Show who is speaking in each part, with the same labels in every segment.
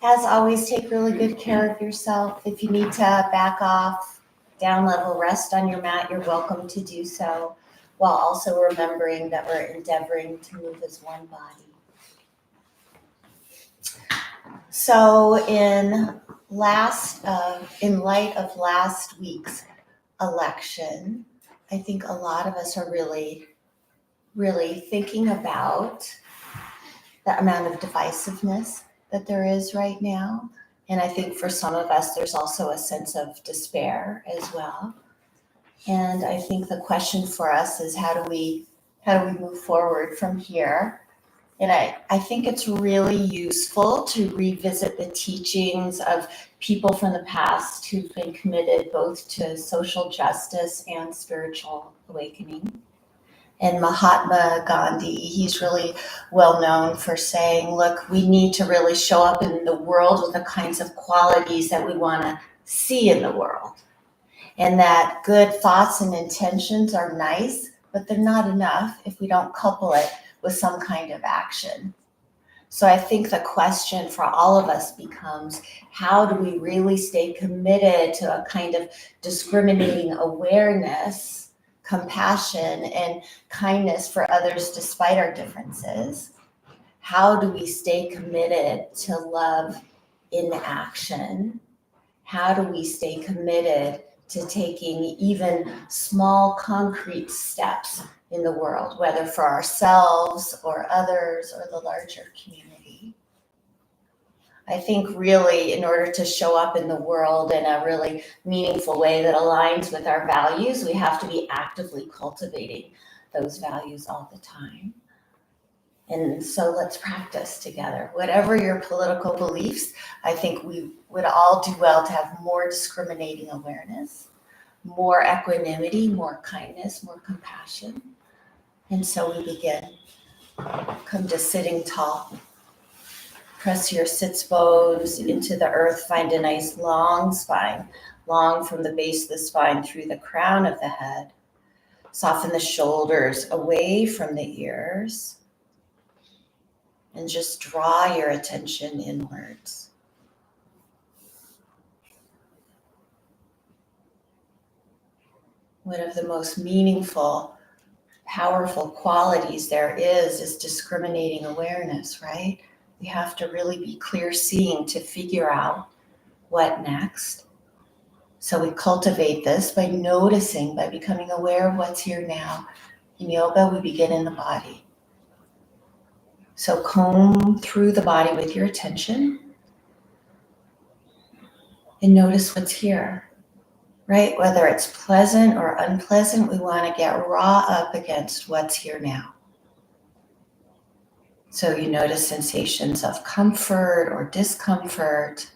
Speaker 1: As always, take really good care of yourself. If you need to back off, down level, rest on your mat, you're welcome to do so, while also remembering that we're endeavoring to move as one body. So in light of last week's election, I think a lot of us are really thinking about the amount of divisiveness that there is right now. And I think for some of us, there's also a sense of despair as well. And I think the question for us is how do we move forward from here? And I think it's really useful to revisit the teachings of people from the past who've been committed both to social justice and spiritual awakening. And Mahatma Gandhi, he's really well known for saying, look, we need to really show up in the world with the kinds of qualities that we want to see in the world. And that good thoughts and intentions are nice, but they're not enough if we don't couple it with some kind of action. So I think the question for all of us becomes, how do we really stay committed to a kind of discriminating awareness, compassion, and kindness for others despite our differences? How do we stay committed to love in action? How do we stay committed to taking even small concrete steps in the world, whether for ourselves or others or the larger community? I think really in order to show up in the world in a really meaningful way that aligns with our values, we have to be actively cultivating those values all the time. And so let's practice together. Whatever your political beliefs, I think we would all do well to have more discriminating awareness, more equanimity, more kindness, more compassion. And so we begin. Come to sitting tall. Press your sits bones into the earth. Find a nice long spine, long from the base of the spine through the crown of the head. Soften the shoulders away from the ears. And just draw your attention inwards. One of the most meaningful, powerful qualities there is discriminating awareness, right? We have to really be clear seeing to figure out what next. So we cultivate this by noticing, by becoming aware of what's here now. In yoga, we begin in the body. So comb through the body with your attention and notice what's here, right? Whether it's pleasant or unpleasant, we want to get raw up against what's here now. So you notice sensations of comfort or discomfort,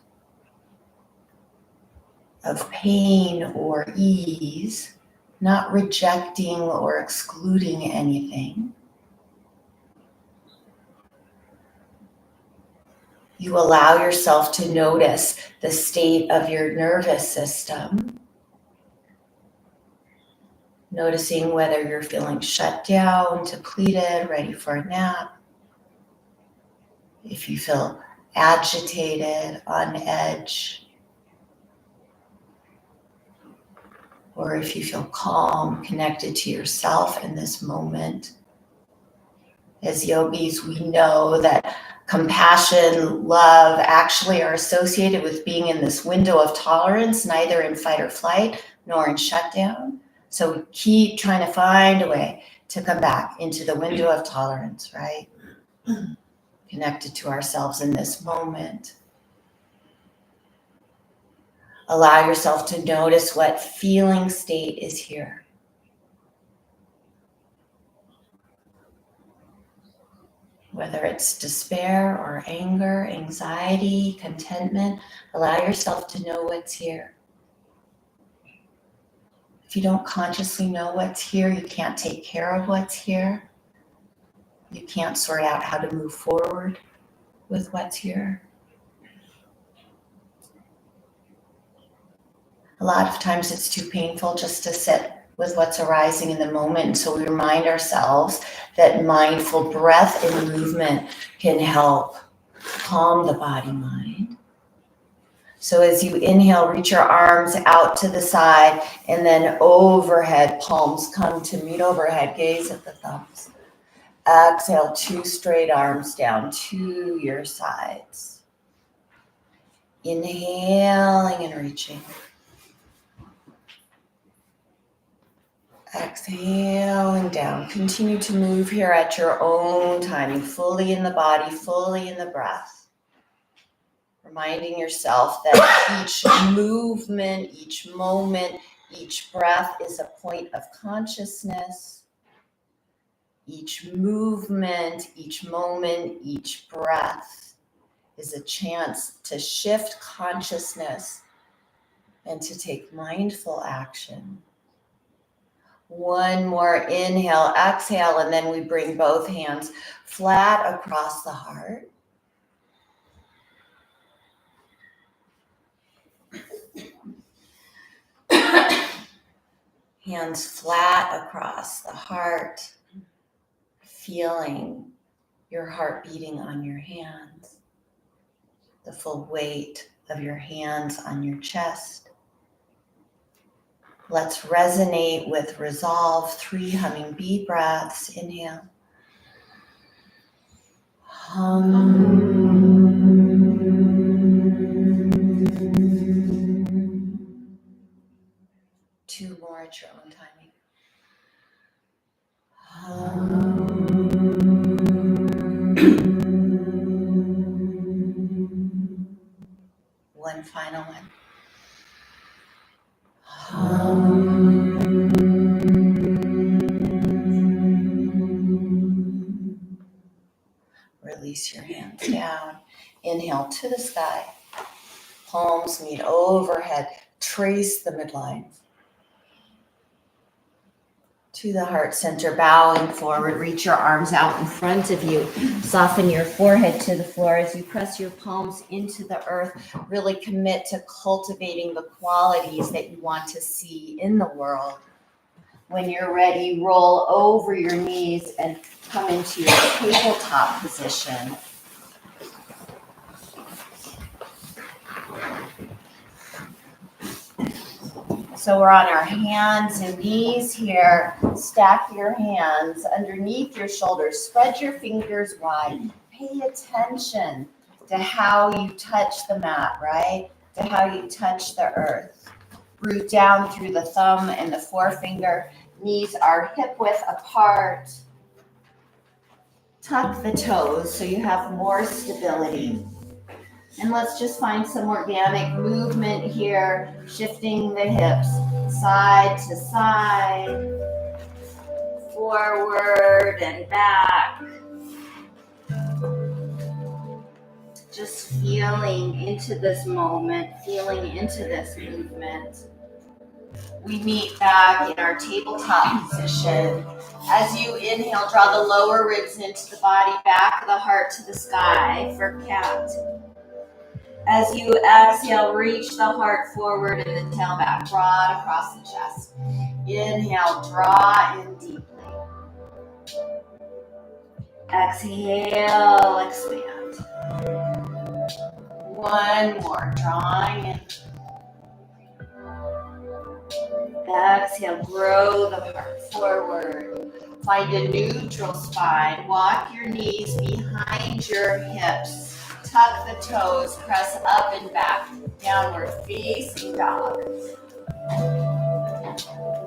Speaker 1: of pain or ease, not rejecting or excluding anything. You allow yourself to notice the state of your nervous system, noticing whether you're feeling shut down, depleted, ready for a nap. If you feel agitated, on edge, or if you feel calm, connected to yourself in this moment. As yogis, we know that compassion, love actually are associated with being in this window of tolerance, neither in fight or flight, nor in shutdown. So we keep trying to find a way to come back into the window of tolerance, right? Connected to ourselves in this moment. Allow yourself to notice what feeling state is here. Whether it's despair or anger, anxiety, contentment, allow yourself to know what's here. If you don't consciously know what's here, you can't take care of what's here. You can't sort out how to move forward with what's here. A lot of times it's too painful just to sit with what's arising in the moment. And so we remind ourselves that mindful breath and movement can help Calm the body mind. So as you inhale, reach your arms out to the side and then overhead, palms come to meet overhead, gaze at the thumbs. Exhale, 2 straight arms down to your sides. Inhaling and reaching. Exhaling down. Continue to move here at your own timing, fully in the body, fully in the breath. Reminding yourself that each movement, each moment, each breath is a point of consciousness. Each movement, each moment, each breath is a chance to shift consciousness and to take mindful action. One more inhale, exhale, and then we bring both hands flat across the heart. Hands flat across the heart, feeling your heart beating on your hands, the full weight of your hands on your chest. Let's resonate with resolve. 3 humming bee breaths. Inhale. Hum. 2 more at your own timing. Hum. 1 final one. Release your hands down. Inhale to the sky. Palms meet overhead. Trace the midline. To the heart center, bowing forward. Reach your arms out in front of you. Soften your forehead to the floor as you press your palms into the earth. Really commit to cultivating the qualities that you want to see in the world. When you're ready, roll over your knees and come into your tabletop position. So we're on our hands and knees here. Stack your hands underneath your shoulders. Spread your fingers wide. Pay attention to how you touch the mat, right? To how you touch the earth. Root down through the thumb and the forefinger. Knees are hip width apart. Tuck the toes so you have more stability. And let's just find some organic movement here, shifting the hips side to side, forward and back. Just feeling into this moment, feeling into this movement. We meet back in our tabletop position. As you inhale, draw the lower ribs into the body, back of the heart to the sky for cat. As you exhale, reach the heart forward and the tail back, broad across the chest. Inhale, draw in deeply. Exhale, expand. One more, drawing in. Exhale, grow the heart forward. Find a neutral spine. Walk your knees behind your hips. Tuck the toes, press up and back, downward facing dog.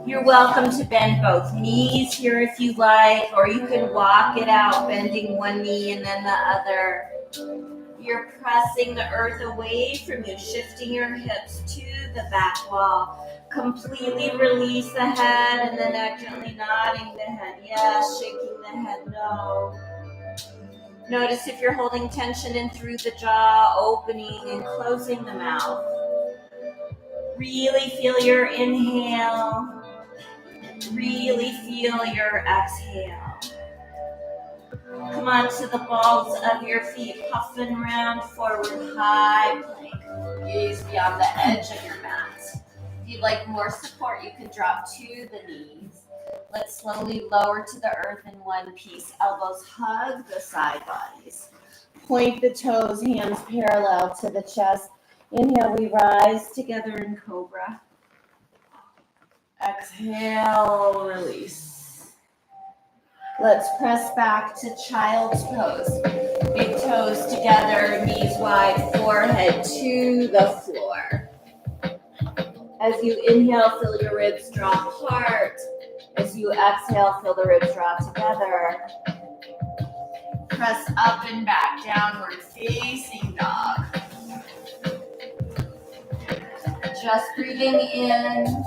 Speaker 1: You're welcome to bend both knees here if you like, or you can walk it out, bending one knee and then the other. You're pressing the earth away from you, shifting your hips to the back wall. Completely release the head and then gently nodding the head. Yes, shaking the head, no. Notice if you're holding tension in through the jaw, opening and closing the mouth. Really feel your inhale. Really feel your exhale. Come on to the balls of your feet, puff and round forward, high plank. Gaze beyond the edge of your mat. If you'd like more support, you can drop to the knees. Let's slowly lower to the earth in one piece. Elbows hug the side bodies. Point the toes, hands parallel to the chest. Inhale, we rise together in cobra. Exhale, release. Let's press back to child's pose. Big toes together, knees wide, forehead to the floor. As you inhale, feel your ribs drop apart. As you exhale, feel the ribs drop together. Press up and back, downward facing dog. Just breathing in,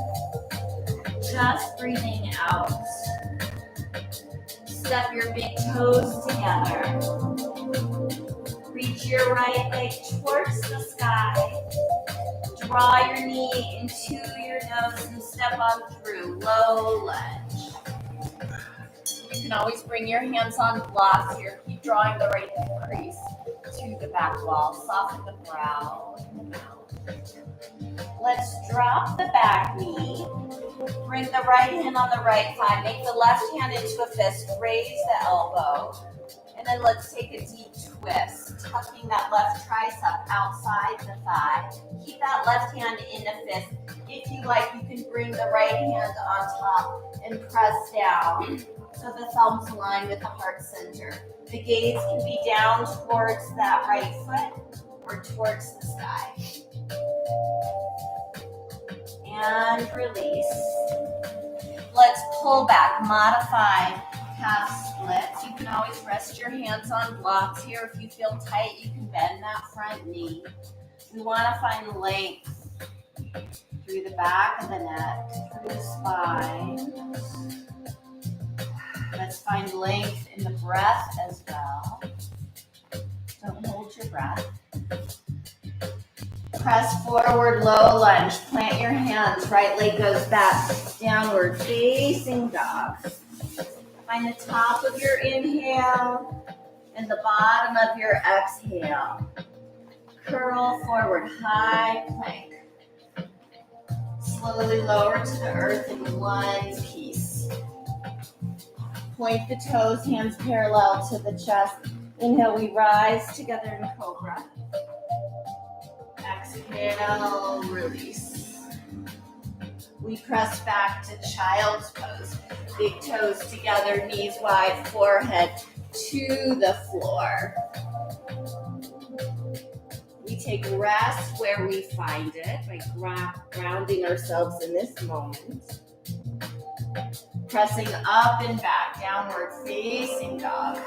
Speaker 1: just breathing out. Step your big toes together. Reach your right leg towards the sky. Draw your knee into your nose and step on through, low lunge. You can always bring your hands on blocks here. Keep drawing the right hip crease to the back wall. Soften the brow and the mouth. Let's drop the back knee. Bring the right hand on the right thigh. Make the left hand into a fist. Raise the elbow. And then let's take a deep twist. Tucking that left tricep outside the thigh. Keep that left hand in a fist. If you like, you can bring the right hand on top and press down so the thumbs align with the heart center. The gaze can be down towards that right foot or towards the sky. And release. Let's pull back, modified half splits. You can always rest your hands on blocks here. If you feel tight, you can bend that front knee. We want to find length through the back of the neck, through the spine. Let's find length in the breath as well. Don't hold your breath. Press forward, low lunge. Plant your hands. Right leg goes back. Downward facing dog. Find the top of your inhale and the bottom of your exhale. Curl forward, high plank. Slowly lower to the earth in one piece. Point the toes, hands parallel to the chest. Inhale, we rise together in cobra. Exhale, release. We press back to child's pose. Big toes together, knees wide, forehead to the floor. We take rest where we find it by grounding ourselves in this moment. Pressing up and back, downward facing dog.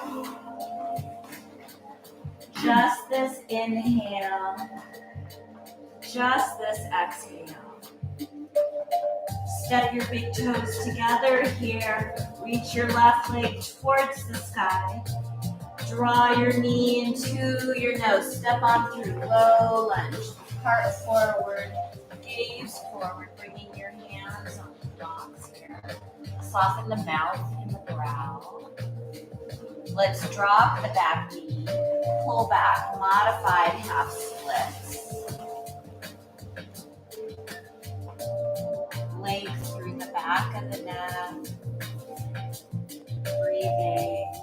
Speaker 1: Just this inhale. Just this exhale. Step your big toes together here. Reach your left leg towards the sky. Draw your knee into your nose. Step on through, low lunge. Heart forward, gaze forward, bringing your hands on the blocks here. Soften the mouth and the brow. Let's drop the back knee. Pull back, modified half splits. Length through the back of the neck. Breathing.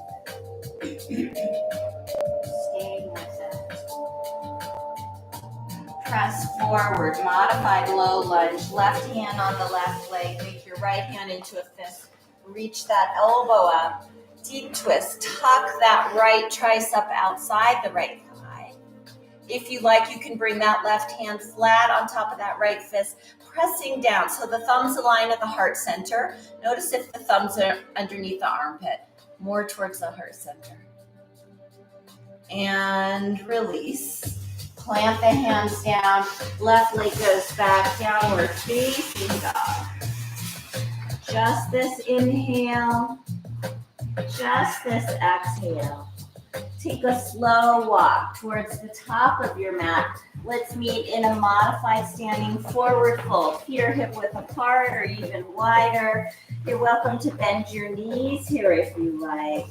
Speaker 1: Staying with it. Press forward, modified low lunge. Left hand on the left leg. Make your right hand into a fist. Reach that elbow up. Deep twist. Tuck that right tricep outside the right thigh. If you like, you can bring that left hand flat on top of that right fist, pressing down so the thumbs align at the heart center. Notice if the thumbs are underneath the armpit, more towards the heart center. And release. Plant the hands down. Left leg goes back, downward facing dog. Just this inhale. Just this exhale. Take a slow walk towards the top of your mat. Let's meet in a modified standing forward fold. Here, hip width apart or even wider. You're welcome to bend your knees here if you like.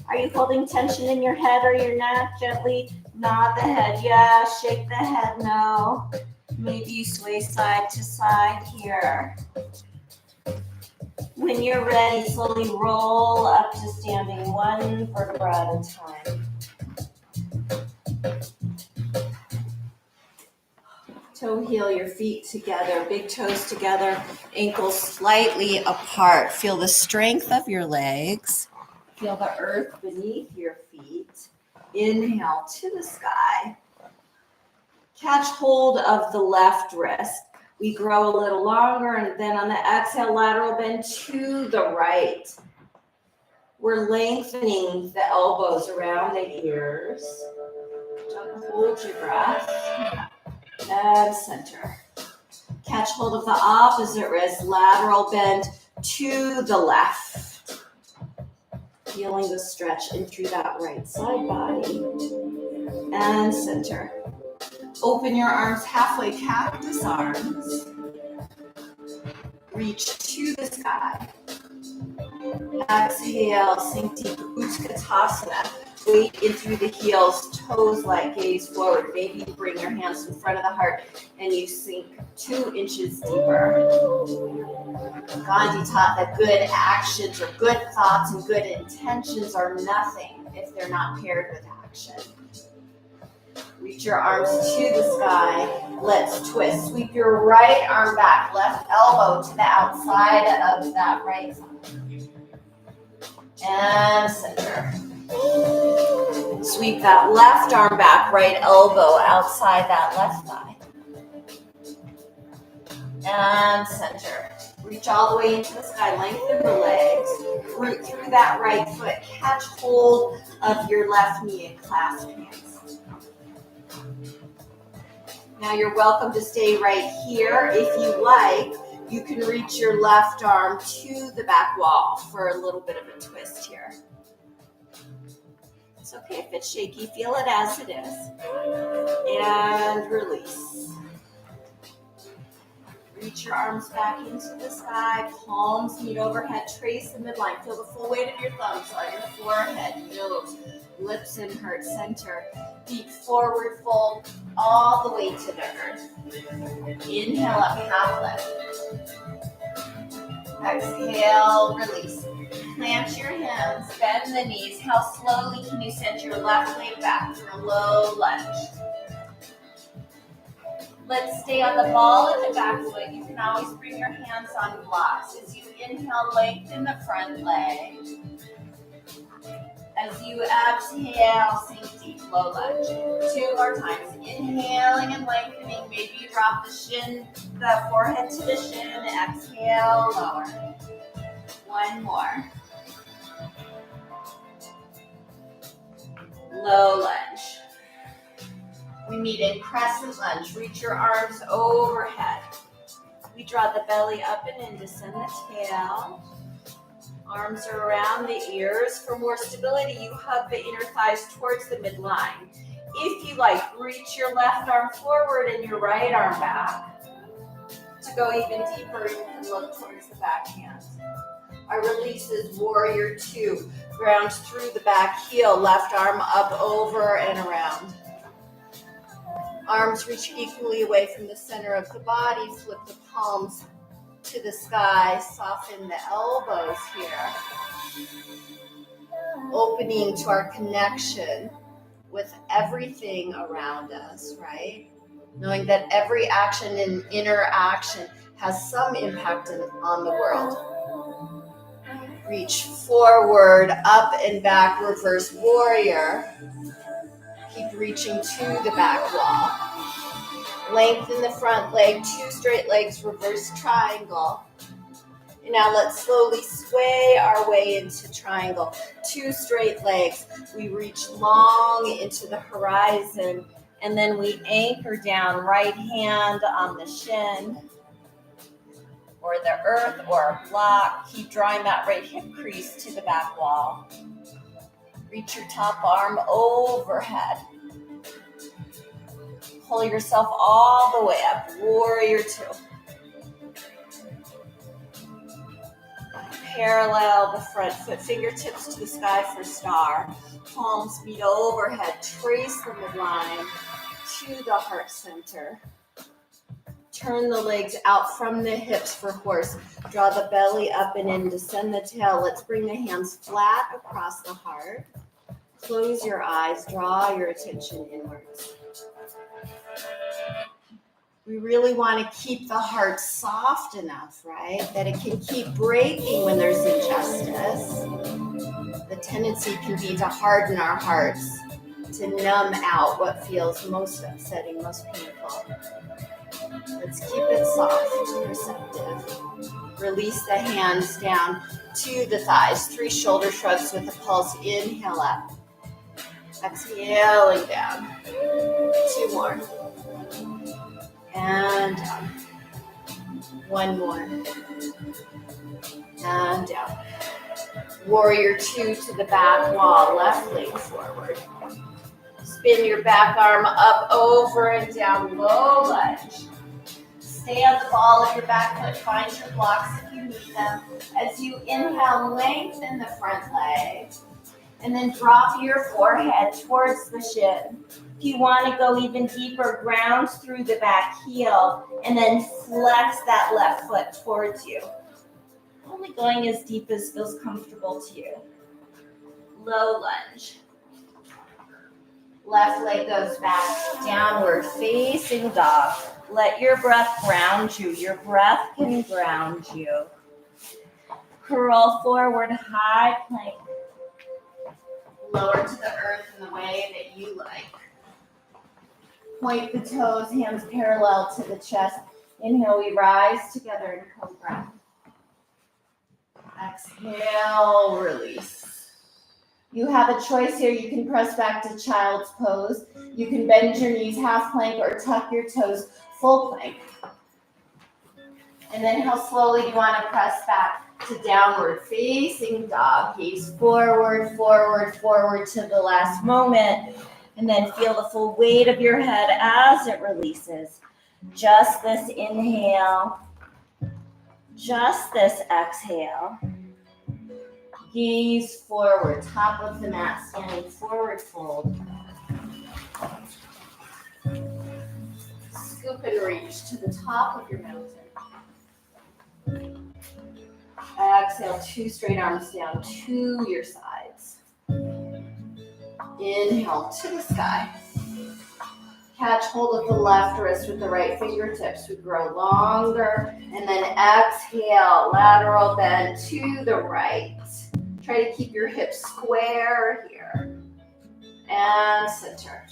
Speaker 1: Are you holding tension in your head or your neck? Gently nod the head, yes. Shake the head, no. Maybe you sway side to side here. When you're ready, slowly roll up to standing, one vertebra at a time. Toe heel your feet together, big toes together, ankles slightly apart. Feel the strength of your legs. Feel the earth beneath your feet. Inhale to the sky. Catch hold of the left wrist. We grow a little longer, and then on the exhale, lateral bend to the right. We're lengthening the elbows around the ears. Hold your breath. And center. Catch hold of the opposite wrist, lateral bend to the left. Feeling the stretch in through that right side body. And center. Open your arms halfway, cactus arms. Reach to the sky. Exhale, sink deep, Utkatasana. Weight in through the heels, toes light, gaze forward. Maybe you bring your hands in front of the heart and you sink 2 inches deeper. Gandhi taught that good actions or good thoughts and good intentions are nothing if they're not paired with action. Reach your arms to the sky. Let's twist. Sweep your right arm back, left elbow to the outside of that right thigh. And center. Sweep that left arm back, right elbow outside that left thigh. And center. Reach all the way into the sky, lengthen the legs. Root through that right foot. Catch hold of your left knee and clasp hands. Now you're welcome to stay right here. If you like, you can reach your left arm to the back wall for a little bit of a twist here. It's okay if it's shaky, feel it as it is. And release. Reach your arms back into the sky, palms meet overhead, trace the midline. Feel the full weight of your thumbs on your forehead, nose, lips and heart center. Deep forward fold all the way to the earth. Inhale up, half lift. Exhale, release. Plant your hands, bend the knees. How slowly can you send your left leg back for a low lunge? Let's stay on the ball of the back foot. You can always bring your hands on blocks. As you inhale, lengthen the front leg. As you exhale, sink deep, low lunge. 2 more times. Inhaling and lengthening. Maybe you drop the forehead to the shin. Exhale, lower. 1 more. Low lunge. We meet in crescent lunge. Reach your arms overhead. We draw the belly up and in, descend the tail. Arms are around the ears. For more stability, you hug the inner thighs towards the midline. If you like, reach your left arm forward and your right arm back. To go even deeper, you can look towards the back hand. Our release is warrior 2. Ground through the back heel, left arm up, over, and around. Arms reach equally away from the center of the body. Flip the palms to the sky. Soften the elbows here. Opening to our connection with everything around us, right? Knowing that every action and interaction has some impact on the world. Reach forward, up and back, reverse warrior. Keep reaching to the back wall. Lengthen the front leg, 2 straight legs, reverse triangle. And now let's slowly sway our way into triangle. 2 straight legs. We reach long into the horizon, and then we anchor down, right hand on the shin or the earth or a block. Keep drawing that right hip crease to the back wall. Reach your top arm overhead. Pull yourself all the way up, warrior 2. Parallel the front foot, fingertips to the sky for star. Palms meet overhead, trace the midline to the heart center. Turn the legs out from the hips for horse. Draw the belly up and in, descend the tail. Let's bring the hands flat across the heart.
Speaker 2: Close your eyes, draw your attention inwards. We really want to keep the heart soft enough, right? That it can keep breaking when there's injustice. The tendency can be to harden our hearts, to numb out what feels most upsetting, most painful. Let's keep it soft, receptive. Release the hands down to the thighs. 3 shoulder shrugs with a pulse. Inhale up. Exhaling down. 2 more. And down. 1 more. And down. Warrior 2 to the back wall. Left leg forward. Spin your back arm up, over, and down. Low lunge. Stay on the ball of your back foot. Find your blocks if you need them. As you inhale, lengthen the front leg. And then drop your forehead towards the shin. If you want to go even deeper, ground through the back heel. And then flex that left foot towards you. Only going as deep as feels comfortable to you. Low lunge. Left leg goes back, downward facing dog. Let your breath ground you. Your breath can ground you. Curl forward, high plank. Lower to the earth in the way that you like. Point the toes, hands parallel to the chest. Inhale, we rise together in cobra. Exhale, release. You have a choice here. You can press back to child's pose. You can bend your knees, half plank, or tuck your toes, full plank. And then how slowly do you want to press back to downward facing dog. Gaze forward, forward, forward to the last moment. And then feel the full weight of your head as it releases. Just this inhale. Just this exhale. Gaze forward, top of the mat, standing forward fold. Scoop and reach to the top of your mountain. Exhale, 2 straight arms down to your sides. Inhale to the sky. Catch hold of the left wrist with the right fingertips. We grow longer. And then exhale, lateral bend to the right. Try to keep your hips square here. And center.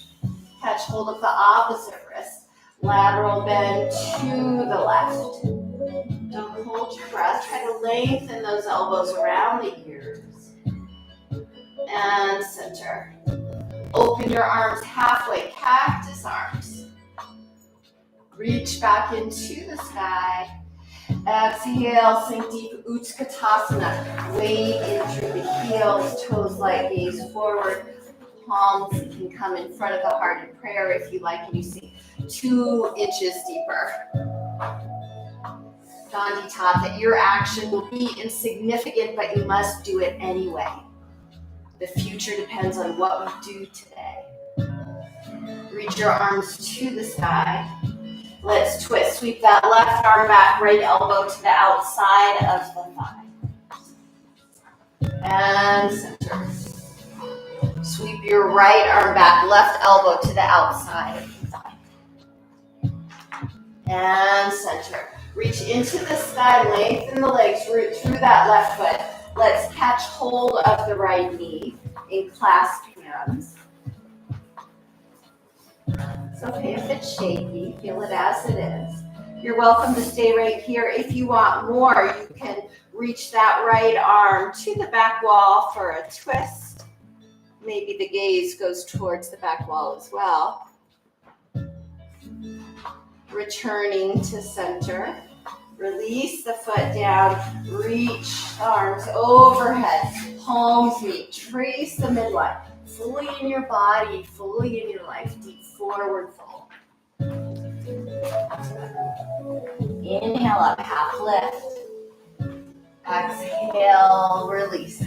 Speaker 2: Catch hold of the opposite wrist. Lateral bend to the left. Don't hold your breath. Try to lengthen those elbows around the ears. And center. Open your arms halfway, cactus arms. Reach back into the sky. Exhale, sink deep, Utkatasana. Wade in through the heels, toes light, gaze forward. Palms can come in front of the heart in prayer if you like, and you sink 2 inches deeper. Gandhi taught that your action will be insignificant, but you must do it anyway. The future depends on what we do today. Reach your arms to the sky. Let's twist. Sweep that left arm back, right elbow to the outside of the thigh. And center. Sweep your right arm back, left elbow to the outside of the thigh. And center. Reach into the sky, lengthen the legs, root through that left foot. Let's catch hold of the right knee and clasp hands. It's okay if it's shaky, feel it as it is. You're welcome to stay right here. If you want more, you can reach that right arm to the back wall for a twist. Maybe the gaze goes towards the back wall as well. Returning to center. Release the foot down, reach arms overhead, palms meet, trace the midline, fully in your body, fully in your life, deep forward fold. Inhale up, half lift. Exhale, release.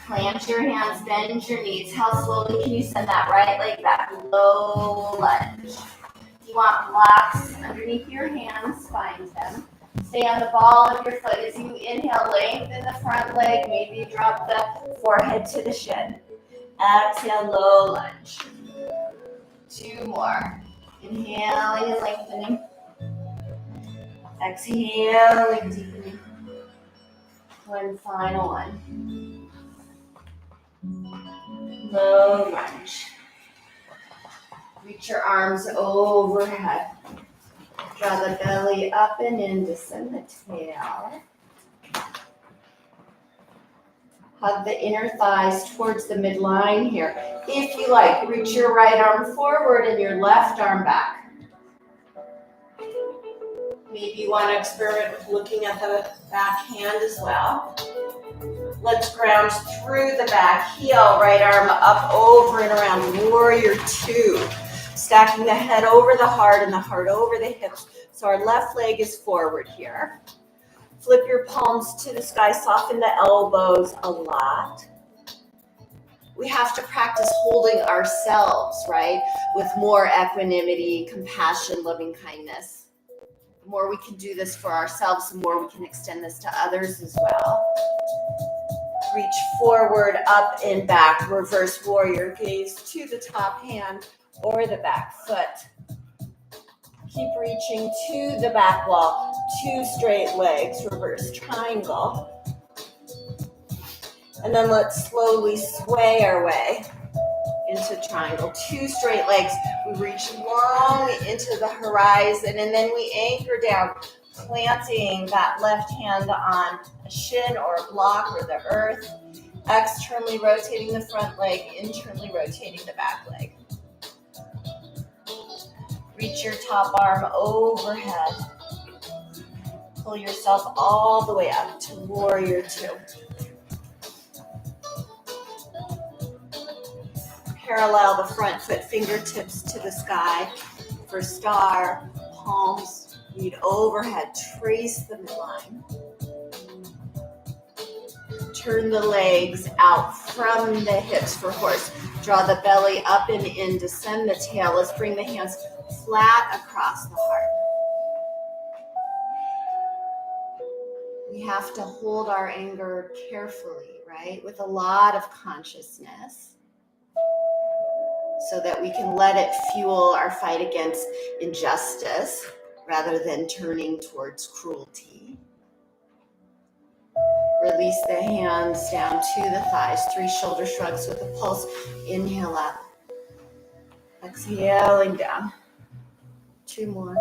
Speaker 2: Plant your hands, bend your knees. How slowly can you send that right leg back? Low lunge. You want blocks underneath your hands, find them. Stay on the ball of your foot as you inhale, lengthen the front leg. Maybe drop the forehead to the shin. Exhale, low lunge. 2 more. Inhaling and lengthening. Exhaling, deepening. One final one. Low lunge. Reach your arms overhead. Draw the belly up and in, descend the tail. Hug the inner thighs towards the midline here. If you like, reach your right arm forward and your left arm back. Maybe you want to experiment with looking at the back hand as well. Let's ground through the back heel, right arm up, over and around, warrior 2. Stacking the head over the heart and the heart over the hips. So our left leg is forward here. Flip your palms to the sky, soften the elbows a lot. We have to practice holding ourselves, right? With more equanimity, compassion, loving kindness. The more we can do this for ourselves, the more we can extend this to others as well. Reach forward, up and back, reverse warrior, gaze to the top hand or the back foot. Keep reaching to the back wall, 2 straight legs, reverse triangle. And then let's slowly sway our way into triangle. 2 straight legs, we reach long into the horizon and then we anchor down, planting that left hand on a shin or a block or the earth, externally rotating the front leg, internally rotating the back leg. Reach your top arm overhead. Pull yourself all the way up to warrior 2. Parallel the front foot, fingertips to the sky for star, palms read overhead, trace the midline. Turn the legs out from the hips for horse. Draw the belly up and in, descend the tail. Let's bring the hands flat across the heart. We have to hold our anger carefully, right? With a lot of consciousness so that we can let it fuel our fight against injustice rather than turning towards cruelty. Release the hands down to the thighs. 3 shoulder shrugs with a pulse. Inhale up. Exhaling down. 2 more.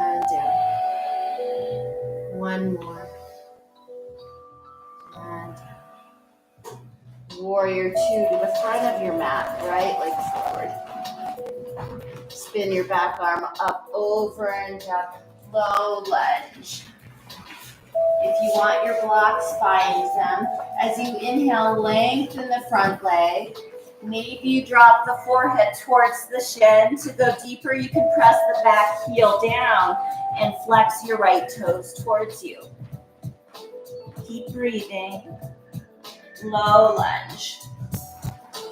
Speaker 2: And down. 1 more. And down. Warrior 2 to the front of your mat. Right leg forward. Spin your back arm up, over and down. Low lunge. If you want your blocks, find them. As you inhale, lengthen the front leg. Maybe you drop the forehead towards the shin. To go deeper, you can press the back heel down and flex your right toes towards you. Keep breathing. Low lunge.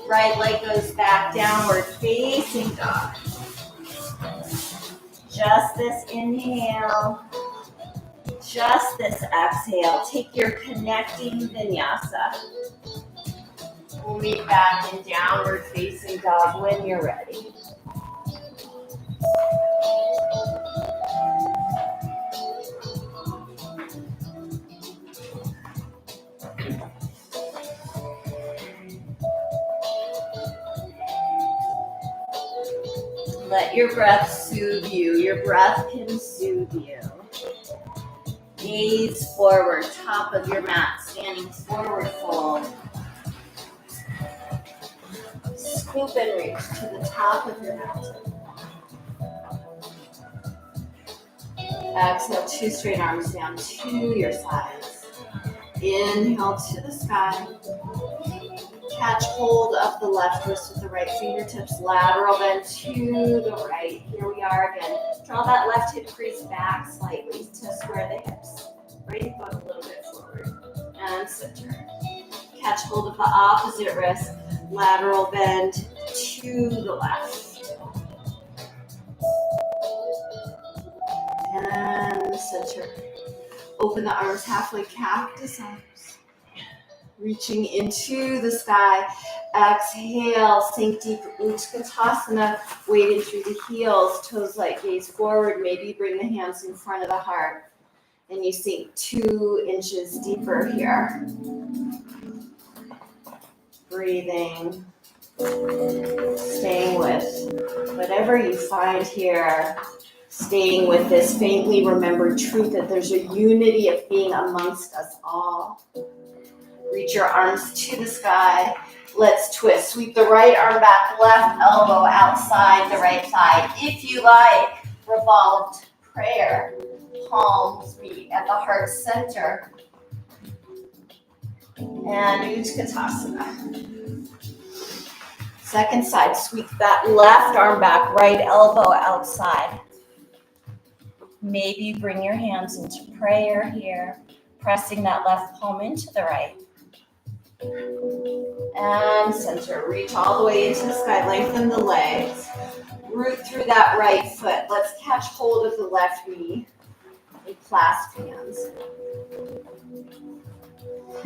Speaker 2: Right leg goes back, downward facing dog. Just this inhale. Just this exhale. Take your connecting vinyasa. We'll meet back in downward facing dog when you're ready. Let your breath soothe you. Your breath can soothe you. Gaze forward, top of your mat, standing forward fold. Scoop and reach to the top of your mat. Exhale, 2 straight arms down to your sides. Inhale to the sky. Catch hold of the left wrist with the right fingertips, lateral bend to the right. Here we are again. Draw that left hip crease back slightly to square the hips. Right foot a little bit forward. And center. Catch hold of the opposite wrist, lateral bend to the left. And center. Open the arms halfway, cactus arms. Reaching into the sky. Exhale, sink deep, Utkatasana, weighted through the heels, toes light, gaze forward. Maybe bring the hands in front of the heart. And you sink 2 inches deeper here. Breathing. Staying with whatever you find here. Staying with this faintly remembered truth that there's a unity of being amongst us all. Reach your arms to the sky. Let's twist. Sweep the right arm back, left elbow outside the right thigh. If you like, revolved prayer. Palms meet at the heart center. And Utkatasana. Second side, sweep that left arm back, right elbow outside. Maybe bring your hands into prayer here, pressing that left palm into the right. And center, reach all the way into the sky, lengthen the legs. Root through that right foot. Let's catch hold of the left knee and clasp hands.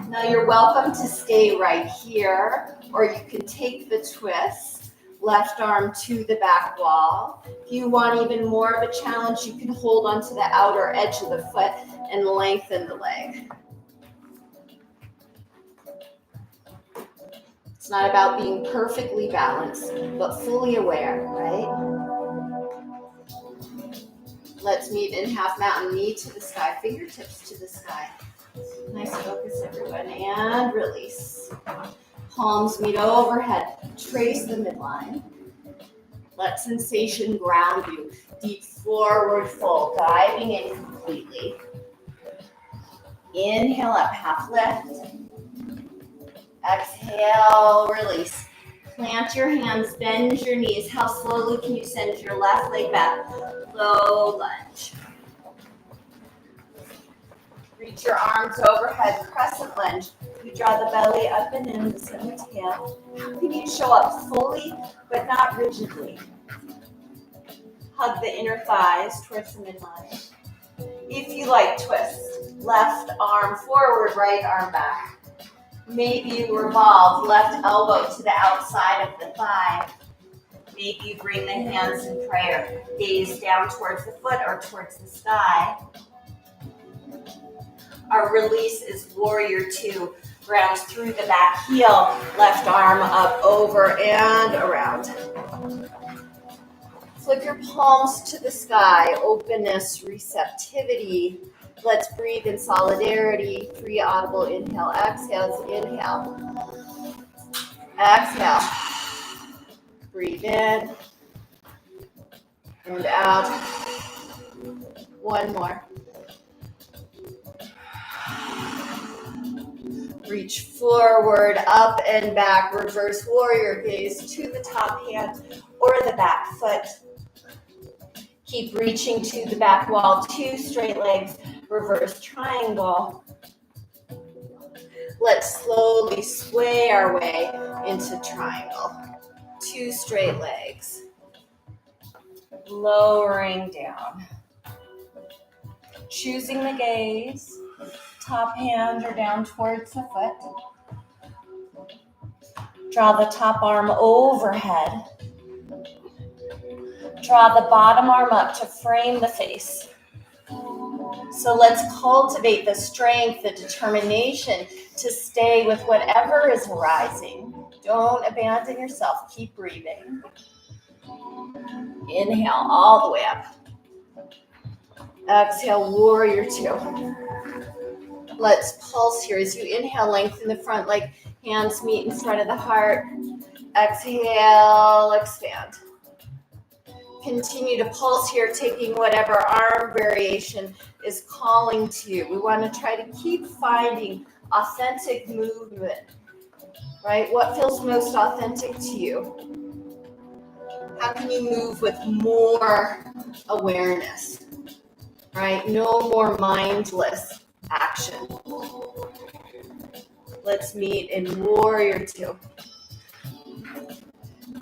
Speaker 2: Now you're welcome to stay right here, or you can take the twist, left arm to the back wall. If you want even more of a challenge, you can hold onto the outer edge of the foot and lengthen the leg. It's not about being perfectly balanced, but fully aware, right? Let's meet in half mountain, knee to the sky, fingertips to the sky. Nice focus, everyone, and release. Palms meet overhead, trace the midline. Let sensation ground you. Deep forward fold, diving in completely. Inhale up, half lift. Exhale, release. Plant your hands, bend your knees. How slowly can you send your left leg back? Low lunge. Reach your arms overhead, crescent lunge. You draw the belly up and in, send the tail. How can you show up fully, but not rigidly? Hug the inner thighs towards the midline. If you like, twist. Left arm forward, right arm back. Maybe you revolve, left elbow to the outside of the thigh. Maybe you bring the hands in prayer. Gaze down towards the foot or towards the sky. Our release is warrior 2. Grounds through the back heel. Left arm up, over, and around. Flip your palms to the sky. Openness, receptivity. Let's breathe in solidarity. 3 audible inhale, exhales. Inhale. Exhale. Breathe in. And out. One more. Reach forward, up and back. Reverse warrior, gaze to the top hand or the back foot. Keep reaching to the back wall. 2 straight legs. Reverse triangle. Let's slowly sway our way into triangle. 2 straight legs. Lowering down. Choosing the gaze. Top hand or down towards the foot. Draw the top arm overhead. Draw the bottom arm up to frame the face. So let's cultivate the strength, the determination to stay with whatever is arising. Don't abandon yourself. Keep breathing. Inhale all the way up. Exhale, warrior 2. Let's pulse here. As you inhale, lengthen the front leg. Hands meet in front of the heart. Exhale, expand. Continue to pulse here, taking whatever arm variation is calling to you. We want to try to keep finding authentic movement, right? What feels most authentic to you? How can you move with more awareness, right? No more mindless action. Let's meet in warrior 2.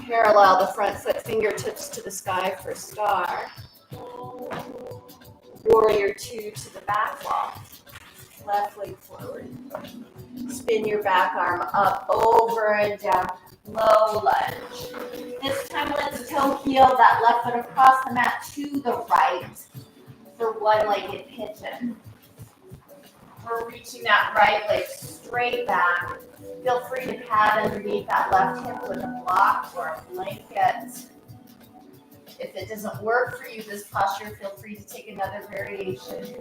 Speaker 2: Parallel the front foot, fingertips to the sky for star. Warrior 2 to the back wall. Left leg forward. Spin your back arm up, over and down, low lunge. This time let's toe heel that left foot across the mat to the right for one-legged pigeon. We're reaching that right leg straight back. Feel free to pad underneath that left hip with a block or a blanket. If it doesn't work for you, this posture, feel free to take another variation.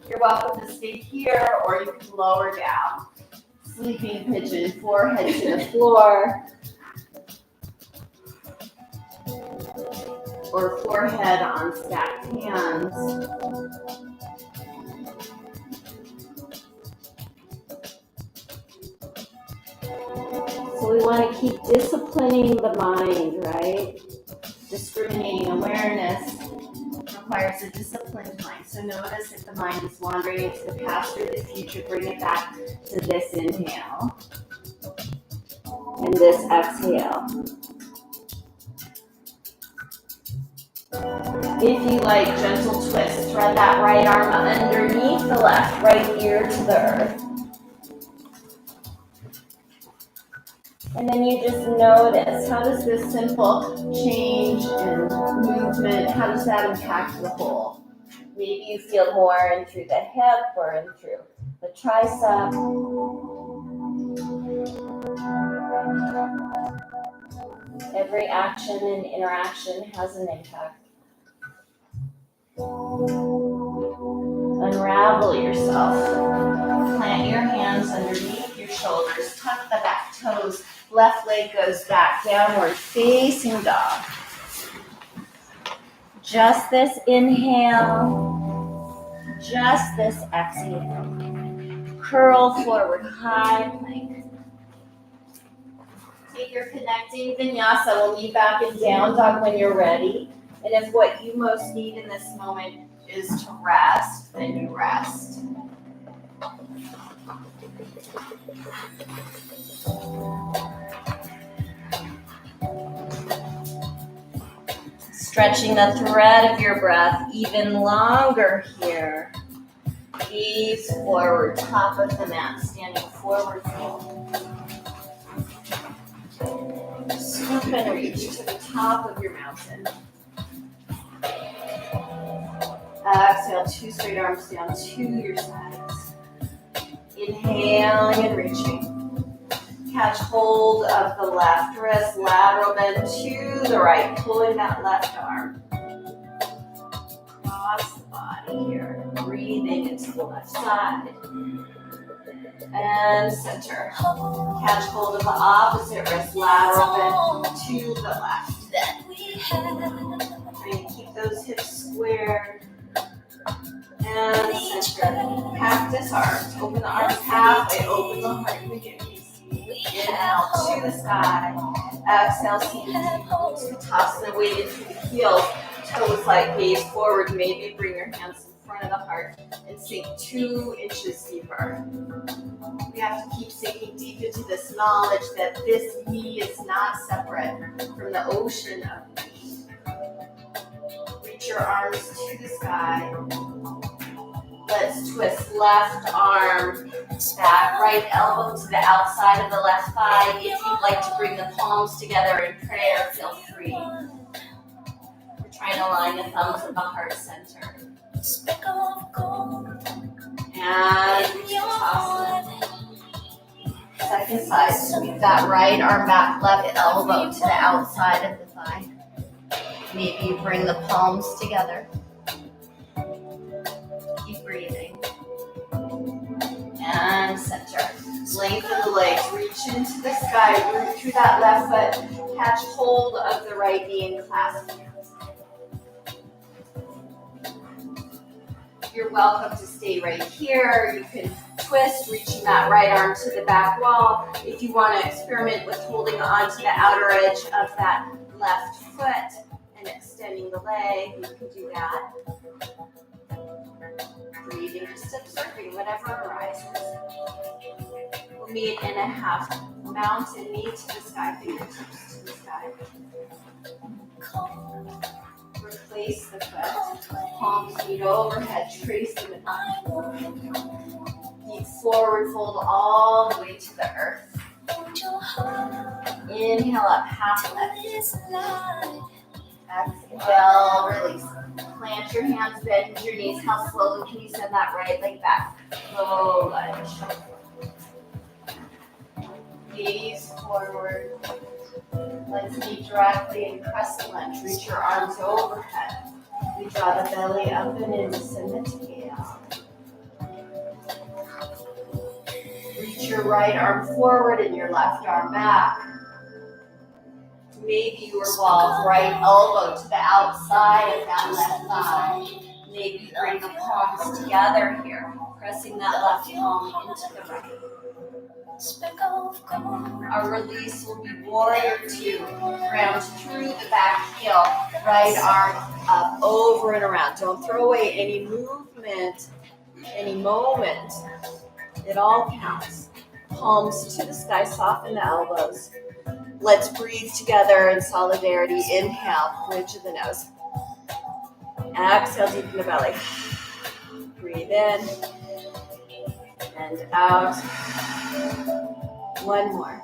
Speaker 2: You're welcome to stay here, or you can lower down. Sleeping pigeon, forehead to the floor. Or forehead on stacked hands. So we want to keep disciplining the mind, right? Discriminating awareness requires a disciplined mind. So notice if the mind is wandering into the past or the future, bring it back to this inhale and this exhale. If you like, gentle twist. Thread that right arm underneath the left, right ear to the earth. And then you just notice, how does this simple change in movement, how does that impact the whole? Maybe you feel more in through the hip or in through the tricep. Every action and interaction has an impact. Unravel yourself. Plant your hands underneath your shoulders. Tuck the back toes. Left leg goes back, downward facing dog. Just this inhale. Just this exhale. Curl forward, high plank. Take your connecting vinyasa. We'll meet back in down dog when you're ready. And if what you most need in this moment is to rest, then you rest. Stretching the thread of your breath even longer here. Gaze forward, top of the mat, standing forward fold. Scoop and reach to the top of your mountain. Exhale, two straight arms down to your sides. Inhaling and reaching. Catch hold of the left wrist, lateral bend to the right, pulling that left arm. Cross the body here, breathing into the left side. And center. Catch hold of the opposite wrist, lateral bend to the left. Trying to keep those hips squared. And center. Cactus arms. Open the arms halfway, open the heart in the knees. Inhale to the sky. Exhale, Utkatasana, weighted through the heels. Toes like gaze forward. Maybe bring your hands in front of the heart and sink 2 inches deeper. We have to keep sinking deep into this knowledge that this knee is not separate from the ocean of knee. Reach your arms to the sky. Let's twist left arm back, right elbow to the outside of the left thigh. If you'd like to bring the palms together in prayer, feel free. We're trying to line the thumbs with the heart center. And Utkatasana. Second side, sweep that right arm back, left elbow to the outside of the thigh. Maybe you bring the palms together. Keep breathing. And center. Lengthen the legs, reach into the sky, root through that left foot, catch hold of the right knee and clasp hands. You're welcome to stay right here. You can twist, reaching that right arm to the back wall. If you want to experiment with holding on to the outer edge of that left foot and extending the leg, you can do that. Breathing, just observing whatever arises. We'll meet in a half mountain, knee to the sky, fingertips to the sky. Replace the foot, palms meet overhead, trace the midline. Feet forward, fold all the way to the earth. Inhale up, half lift. Exhale, release. Plant your hands, bend your knees. How slowly can you send that right leg back? Low lunge. Gaze forward. Let's meet directly in crescent lunge. Reach your arms overhead. We draw the belly up and in, send the tail. Reach your right arm forward and your left arm back. Maybe you revolve right elbow to the outside of that left thigh. Maybe bring the palms together here, pressing that left palm into the right. Our release will be warrior two. Ground through the back heel, right arm up, over and around. Don't throw away any movement, any moment. It all counts. Palms to the sky, soften the elbows. Let's breathe together in solidarity. Inhale, bridge of the nose. Exhale, deepen the belly. Breathe in and out. One more.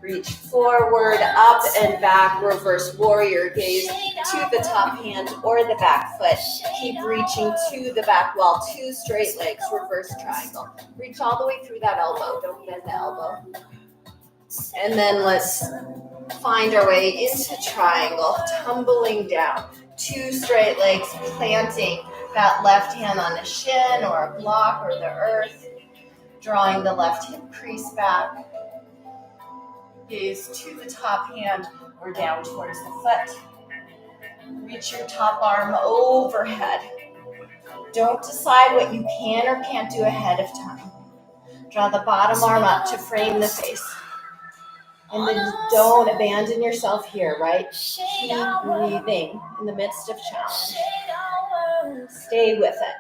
Speaker 2: Reach forward, up and back, reverse warrior. Gaze to the top hand or the back foot. Keep reaching to the back wall. Two straight legs, reverse triangle. Reach all the way through that elbow. Don't bend the elbow. And then let's find our way into triangle, tumbling down. Two straight legs, planting that left hand on a shin or a block or the earth. Drawing the left hip crease back. Gaze to the top hand or down towards the foot. Reach your top arm overhead. Don't decide what you can or can't do ahead of time. Draw the bottom arm up to frame the face. And then don't abandon yourself here, right? Keep breathing in the midst of challenge. Stay with it.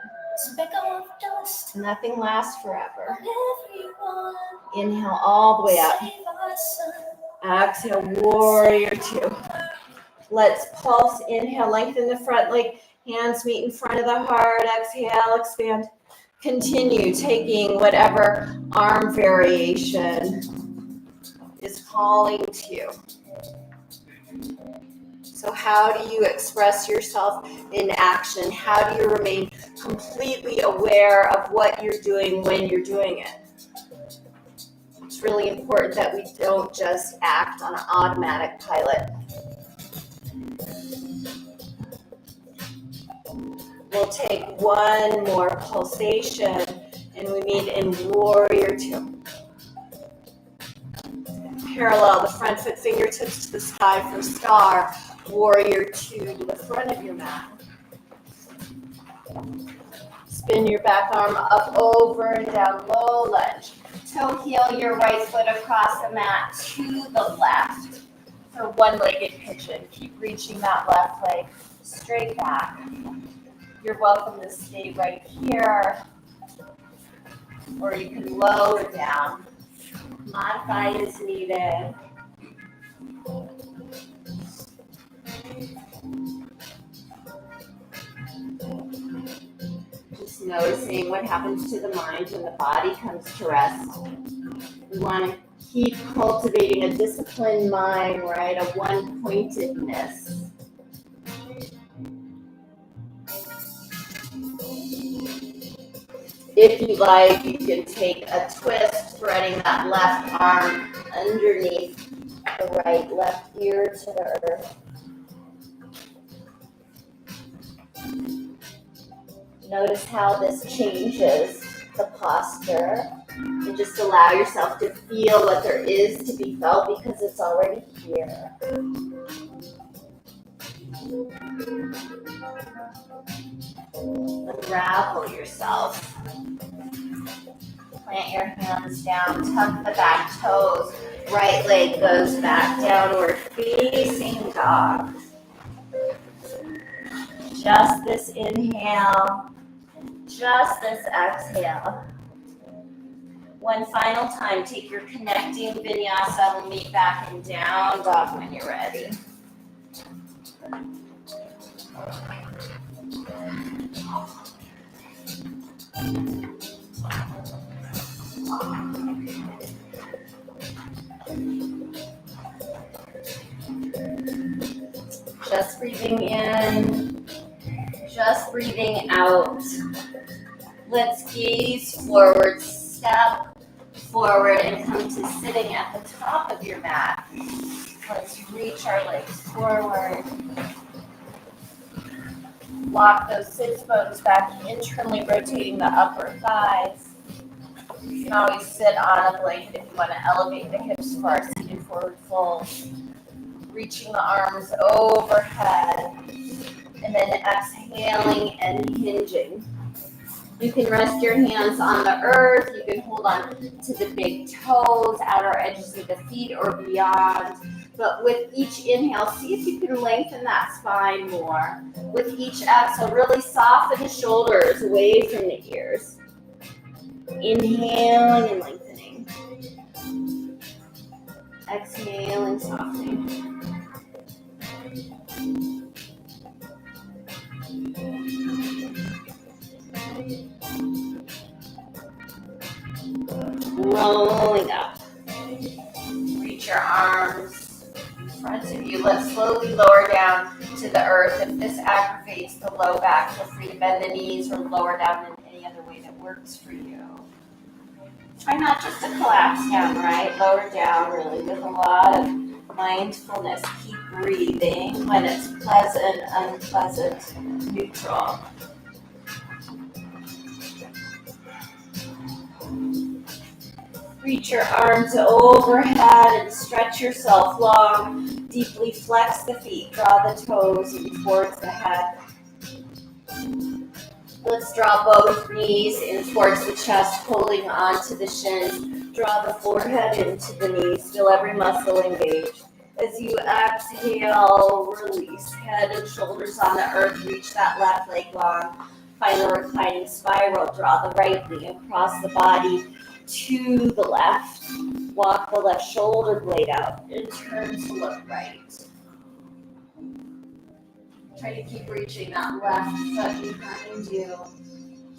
Speaker 2: Nothing lasts forever. Inhale all the way up. Exhale, warrior two. Let's pulse. Inhale, lengthen the front leg. Hands meet in front of the heart. Exhale, expand. Continue taking whatever arm variation is calling to you. So how do you express yourself in action? How do you remain completely aware of what you're doing when you're doing it? It's really important that we don't just act on an automatic pilot. We'll take one more pulsation and we meet in warrior two. Parallel the front foot fingertips to the sky for star. Warrior two to the front of your mat. Spin your back arm up, over, and down, low lunge. Toe heel your right foot across the mat to the left for one-legged pigeon. Keep reaching that left leg straight back. You're welcome to stay right here, or you can lower down. Modify as needed. Just noticing what happens to the mind when the body comes to rest. We want to keep cultivating a disciplined mind, right? A one-pointedness. If you like, you can take a twist, threading that left arm underneath the right, left ear to the earth. Notice how this changes the posture, and just allow yourself to feel what there is to be felt because it's already here. Unravel yourself. Plant your hands down, tuck the back toes. Right leg goes back, downward facing dog. Just this inhale, just this exhale. One final time, take your connecting vinyasa. We'll meet back in down dog when you're ready. Just breathing in, just breathing out. Let's gaze forward, step forward, and come to sitting at the top of your mat. Let's reach our legs forward. Lock those sits bones back, internally rotating the upper thighs. You can always sit on a blanket if you want to elevate the hips for our seated forward fold. Reaching the arms overhead, and then exhaling and hinging. You can rest your hands on the earth. You can hold on to the big toes, outer edges of the feet, or beyond. But with each inhale, see if you can lengthen that spine more. With each exhale, really soften the shoulders away from the ears. Inhaling and lengthening. Exhaling, softening. Rolling up. Reach your arms in front of you. Let's slowly lower down to the earth. If this aggravates the low back, feel free to bend the knees or lower down in any other way that works for you. Try not just to collapse down, right? Lower down really with a lot of mindfulness. Keep breathing when it's pleasant, unpleasant, neutral. Reach your arms overhead and stretch yourself long. Deeply flex the feet. Draw the toes in towards the head. Let's draw both knees in towards the chest, holding onto the shins. Draw the forehead into the knees. Feel every muscle engaged. As you exhale, release. Head and shoulders on the earth. Reach that left leg long. Find a reclining spiral. Draw the right knee across the body to the left. Walk the left shoulder blade out and turn to look right. Try to keep reaching that left foot behind you.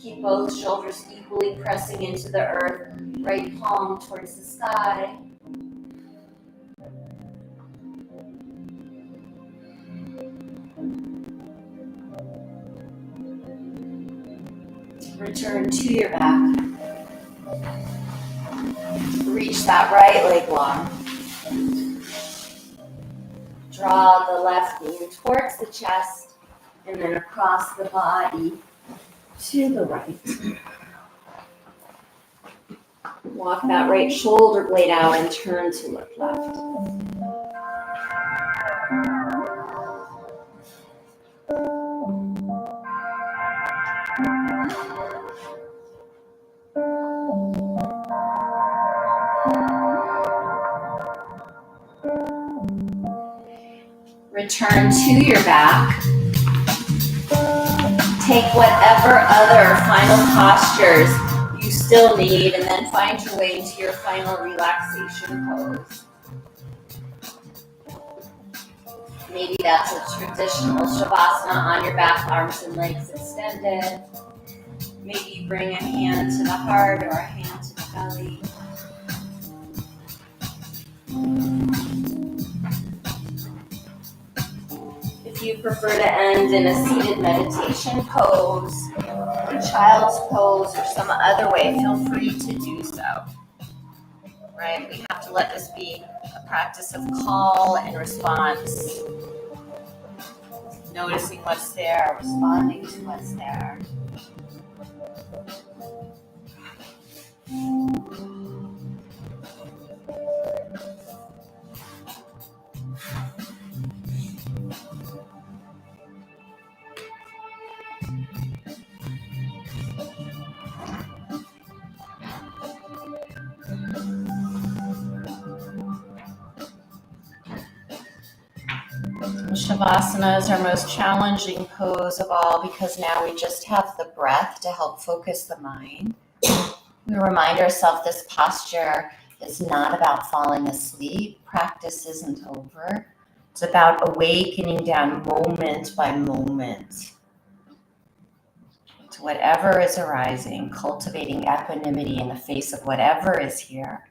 Speaker 2: Keep both shoulders equally pressing into the earth. Right palm towards the sky. Return to your back. Reach that right leg long. Draw the left knee towards the chest and then across the body to the right. Walk that right shoulder blade out and turn to look left. Return to your back. Take whatever other final postures you still need, and then find your way into your final relaxation pose. Maybe that's a traditional Shavasana on your back, arms and legs extended. Maybe you bring a hand to the heart or a hand to the belly. If you prefer to end in a seated meditation pose, or child's pose, or some other way, feel free to do so. Right? We have to let this be a practice of call and response. Noticing what's there, responding to what's there. Shavasana is our most challenging pose of all because now we just have the breath to help focus the mind. We remind ourselves this posture is not about falling asleep. Practice isn't over. It's about awakening down moment by moment
Speaker 1: to whatever is arising, cultivating equanimity in the face of whatever is here.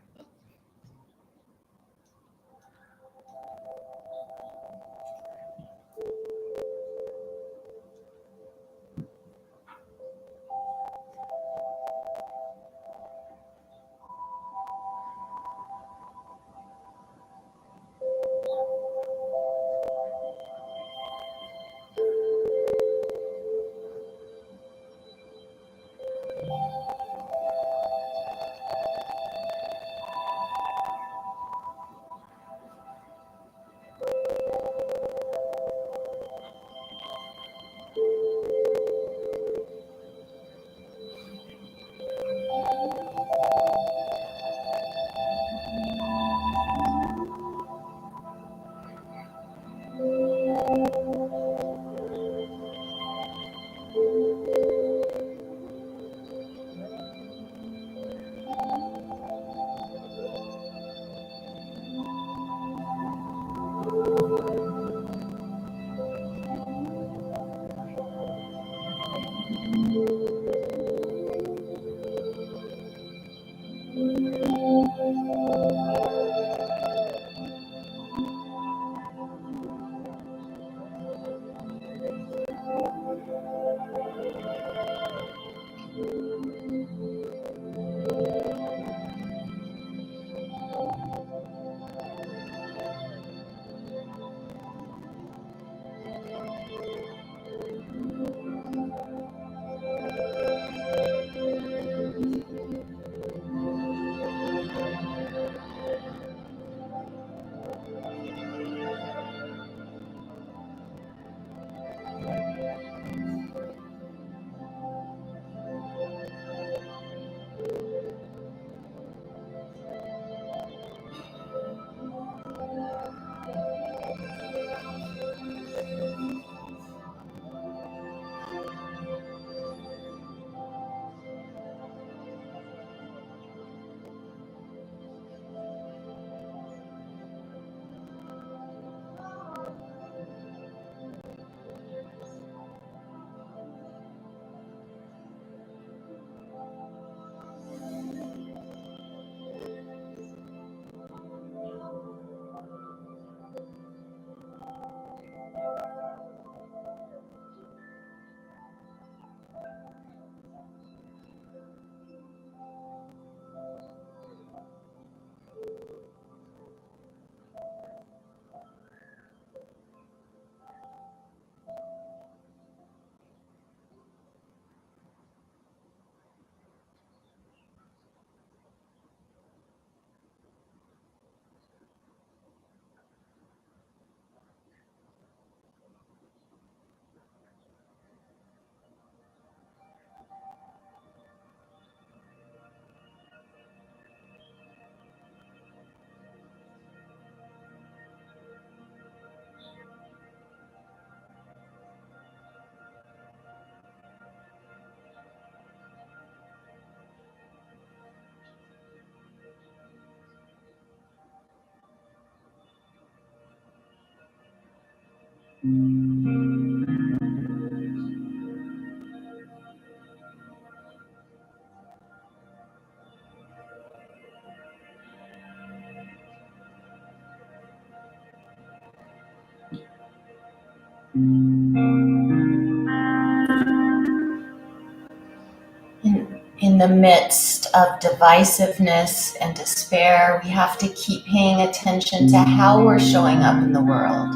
Speaker 1: In the midst of divisiveness and despair, we have to keep paying attention to how we're showing up in the world.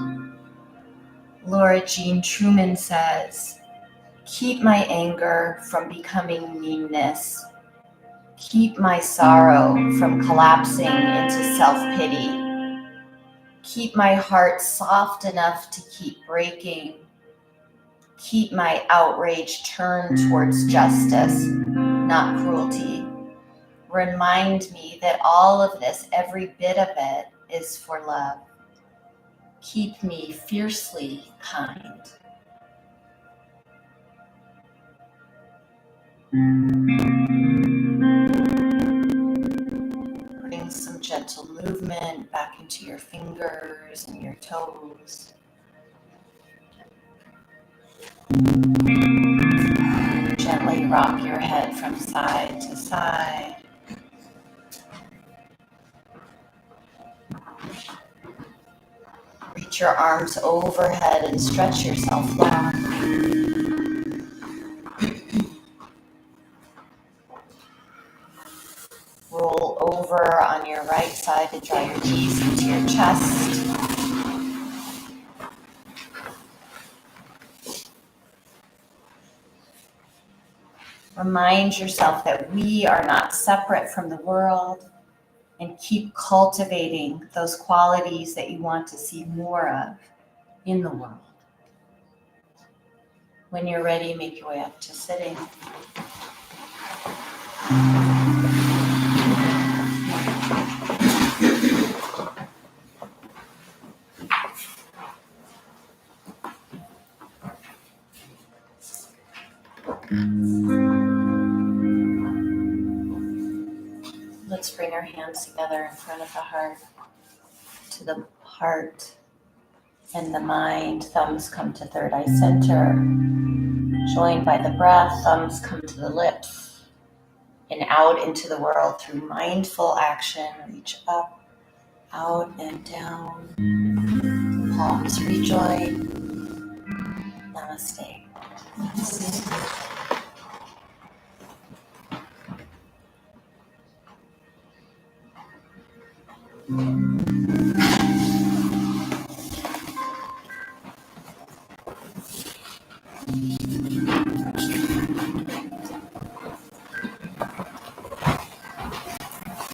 Speaker 1: Laura Jean Truman says, "Keep my anger from becoming meanness. Keep my sorrow from collapsing into self-pity. Keep my heart soft enough to keep breaking. Keep my outrage turned towards justice, not cruelty. Remind me that all of this, every bit of it, is for love. Keep me fiercely kind." Bring some gentle movement back into your fingers and your toes. Gently rock your head from side to side. Reach your arms overhead and stretch yourself long. Roll over on your right side to draw your knees into your chest. Remind yourself that we are not separate from the world, and keep cultivating those qualities that you want to see more of in the world. When you're ready, make your way up to sitting. Let's bring our hands together in front of the heart, to the heart and the mind. Thumbs come to third eye center. Joined by the breath, thumbs come to the lips and out into the world through mindful action. Reach up, out, and down. Palms rejoin. Namaste. Namaste.